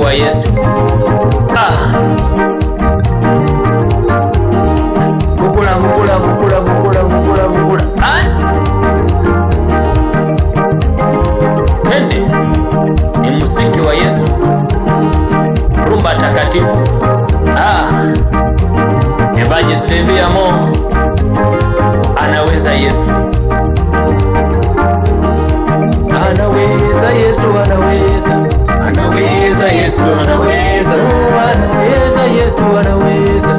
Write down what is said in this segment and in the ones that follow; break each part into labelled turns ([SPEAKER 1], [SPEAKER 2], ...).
[SPEAKER 1] wa Yesu. Bukula bukula bukula bukula bukula bukula. Twende, ni muziki wa Yesu, rumba takatifu. Evangelist Amo anaweza Yesu. Anaweza Yesu, anaweza. Anaweza Yesu, anaweza. Anaweza Yesu, anaweza.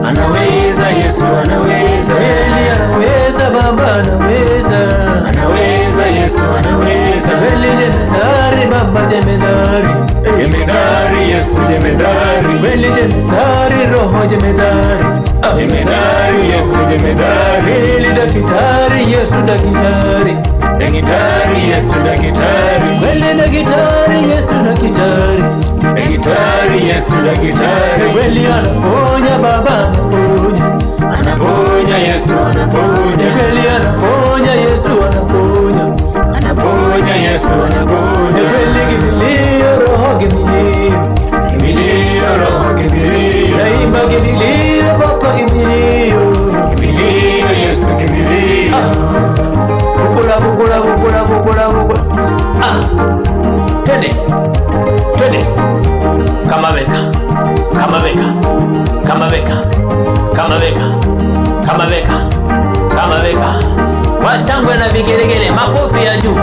[SPEAKER 1] Anaweza Yesu, anaweza. Eli anaweza, Baba anaweza. Anaweza Yesu, anaweza. Eli jemedari, Baba jemedari. Jemedari Yesu, jemedari. Eli jemedari, Roho jemedari. Jemedari Yesu, jemedari. Eli dakitari Yesu, dakitari. Dakitari Yesu, dakitari. Kweli dakitari Yesu, dakitari. Dakitari Yesu, dakitari. Kweli anaponya, Baba anaponya. Anaponya Yesu, anaponya. Kweli anaponya Yesu, anaponya. Anaponya Yesu, anaponya. Kweli kimbilio, Roho kimbilio. Kimbilio, Roho kimbilio. Naimba kimbilio, Baba kimbilio. Kimbilio Yesu, kimbilio. Bukula bukula bukula bukula bukula. Twende, twende. Kama beka, kama beka, kama beka, kama beka, kama beka, kama beka. Washangwe na vigelegele, makofi ya juu.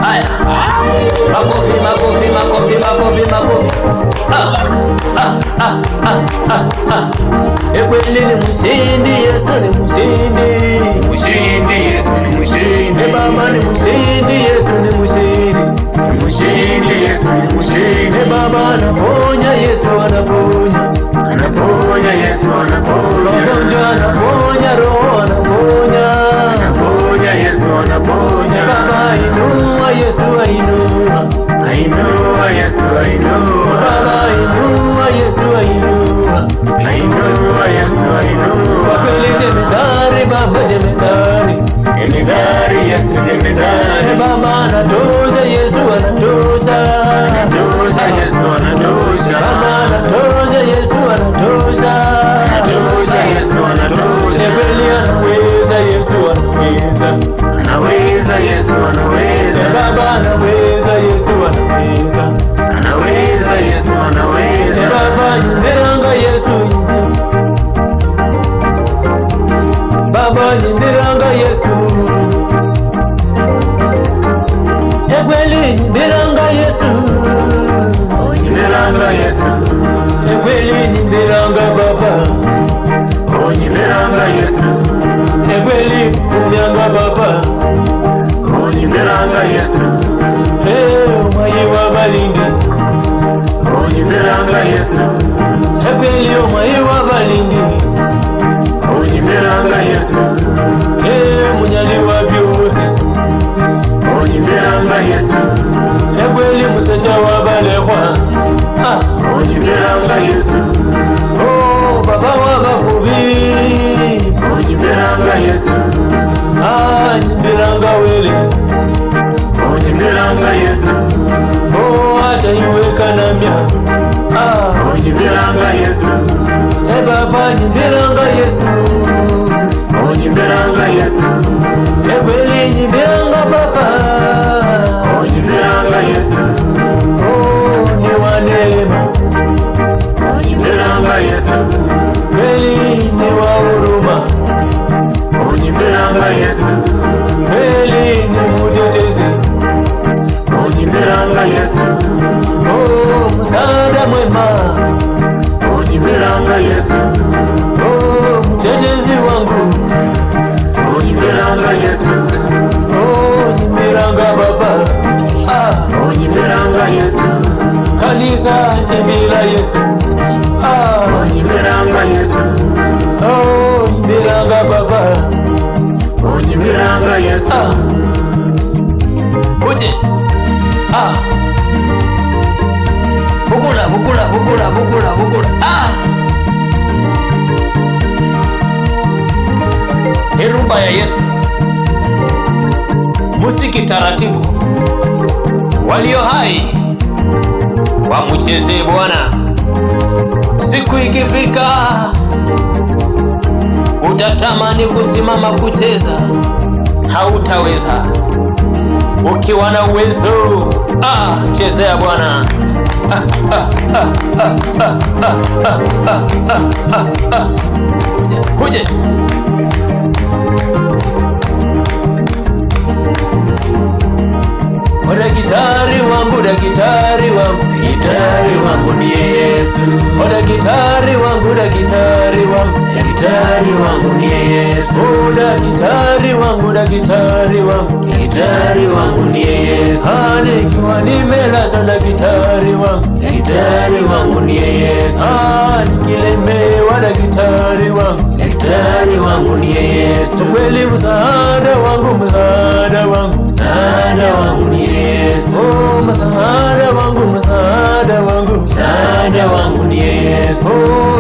[SPEAKER 1] Haya, makofi, makofi, makofi, makofi, makofi. Kweli ni mshindi, Yesu ni mshindi. Mshindi, Yesu ni mshindi. Baba ni mshindi, Yesu ni mshindi. Mshindi, Yesu ni mshindi. Baba anaponya, Yesu anaponya. Anaponya, Yesu anaponya. Magonjwa anaponya, Roho anaponya. Anaponya, Yesu anaponya. Baba inua, Yesu ainua. Ainua, Yesu ainua. Baba inua, Yesu ainua. Ainua, Yesu ainua. Kweli jemedari, Baba jemedari. Jemedari, Yesu jemedari. Baba anatosha, Yesu anatosha. Anatosha, Yesu anatosha. Baba anatosha, Yesu anatosha. Anatosha, Yesu anatosha. Kweli anaweza, Yesu anaweza. Anaweza, Yesu anaweza. Baba anaweza, Yesu anaweza. Anaweza, Yesu anaweza. Baba nyumbiranga Yesu. Baba nyumbiranga Yesu. Kweli nyumbiranga Yesu. Nyumbiranga Yesu. Kweli nyumbiranga Baba. Nyumbiranga Yesu. Kweli kumyanga Baba. Nyumbiranga Yesu. Omwayi wa balindi. Nyumbiranga Yesu. Kweli omwayi wa balindi. Nyumbiranga Yesu. Munyali wa byose. Nyumbiranga Yesu. Kweli musajja wa balekwa. Nyumbiranga Yesu. Baba wa bafubi. Nyumbiranga Yesu. Nyumbiranga wele. Nyumbiranga Yesu. Hata iwe kanamya. Nyumbiranga Yesu. Baba nyumbiranga Yesu. Nyumbiranga Yesu. Kweli nyumbiranga Baba. Nyumbiranga Yesu. Ni wa neema. Nyumbiranga Yesu. Kweli ni wa huruma. Nyumbiranga Yesu. Kweli ni mtetezi. Nyumbiranga Yesu. Msaada mwema. Nyumbiranga Yesu. Mtetezi wangu. Nyumbiranga Yesu. Nyumbiranga Baba. Nyumbiranga Yesu. Kanisa imbira Yesu. Nyumbiranga Yesu. Nyumbiranga Baba. Nyumbiranga Yesu. Uje. Bukula bukula bukula bukula bukula. Rumba ya Yesu. Muziki taratibu. Walio hai wamucheze Bwana. Siku ikifika utatamani kusimama kucheza, hautaweza. Ukiwa na uwezo, chezea Bwana. Kuje daktari wangu, daktari wangu, daktari wangu ni Yesu. Daktari wangu, daktari wangu, daktari wangu ni Yesu. Daktari wangu, daktari wangu, daktari wangu ni Yesu. Nikiwa nimelazwa, daktari wangu, daktari wangu ni Yesu. Nikilemewa, daktari wangu, daktari wangu ni Yesu. Kweli msaada wangu, msaada wangu, msaada wangu ni Yesu. Msaada wangu, msaada wangu, msaada wangu ni Yesu.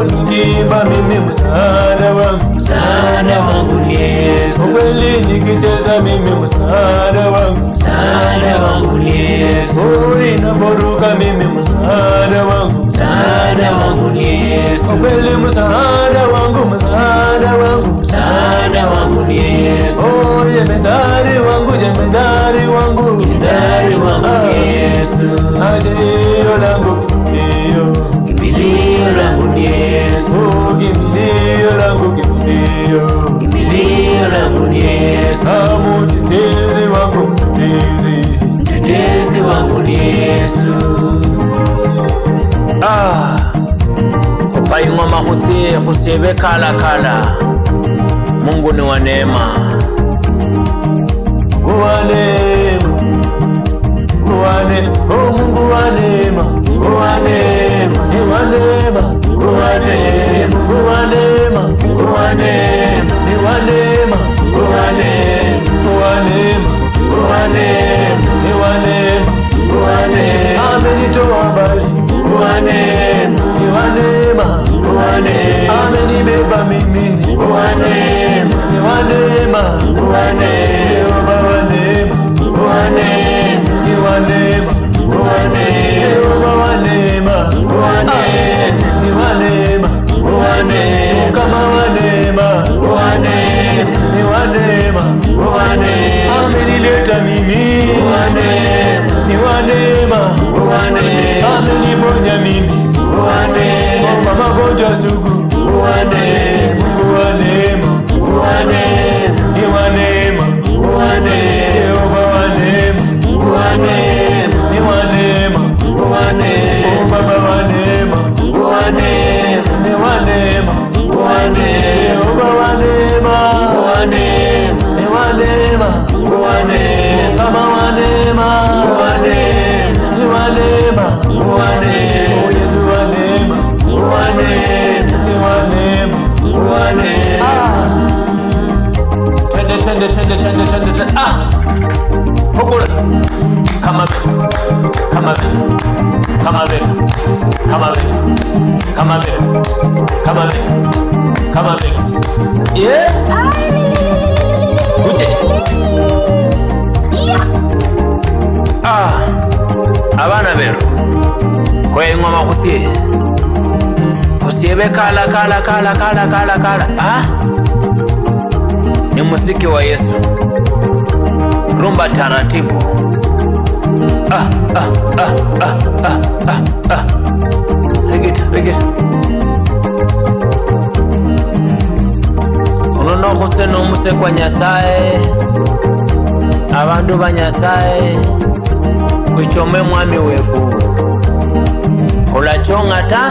[SPEAKER 1] Nikiimba mimi, msaada wangu, msaada wangu ni Yesu. Kweli nikicheza mimi, msaada wangu, msaada wangu ni Yesu. Ninaporuka mimi, msaada wangu, msaada wangu ni Yesu. Kweli msaada wangu, msaada wangu, msaada wangu ni Yesu. Jemedari wangu, jemedari wangu, jemedari wangu ni Yesu. Kimbilio langu, kimbilio langu ni Yesu. Kimbilio langu, kimbilio langu ni Yesu. Mtetezi wangu, mtetezi wangu ni Yesu. Upayungwa mahuti husebe kala kala. Mungu ni wa neema, Mungu wa neema, Mungu wa neema, Mungu wa neema, Mungu wa neema, ni wa neema, Mungu wa neema, Mungu wa neema, Mungu wa neema, ni wa neema, Mungu wa neema, Mungu wa neema, Mungu wa neema, ni wa neema, Mungu wa neema. Amenitoa mbali, Mungu wa neema, ni wa neema, Mungu wa neema. Amenibeba mimi, Mungu wa neema, ni wa neema, Mungu wa neema. Yehova wa neema, Mungu wa neema, ni wa neema, Mungu wa neema. Yehova wa neema, Mungu wa neema, ni wa neema, Mungu wa neema. Kama wa neema, Mungu wa neema, ni wa neema, Mungu wa neema. Amenileta mimi, Mungu wa neema, ni wa neema, Mungu wa neema. Ameniponya mimi, Mungu wa neema, kwa magonjwa sugu, Mungu wa neema, Mungu wa neema, Mungu wa neema, ni wa neema, Mungu wa neema. Yehova wa neema, Mungu wa neema, ni wa neema, Mungu wa neema. Baba wa neema, Mungu wa neema, ni wa neema, Mungu wa neema. Yehova wa neema, Mungu wa neema, ni wa neema, Mungu wa neema. Kama wa neema, Mungu wa neema, ni wa neema, Mungu wa neema. Yesu wa neema, Mungu wa neema, ni wa neema, Mungu wa neema. Tende tende tende tende tende. Hukula kama vile, kama vile, kama vile, kama vile, kama vile, kama vile, kama vile. Yeah. Uje. Abana bero kwengwa makutie usiebe kala kala kala kala kala kala. Ni muziki wa Yesu, rumba taratibu. Regita, regita. Unono kuseno muse kwa Nyasaye, abandu ba Nyasaye kwichome mwami wefu kulachonga ta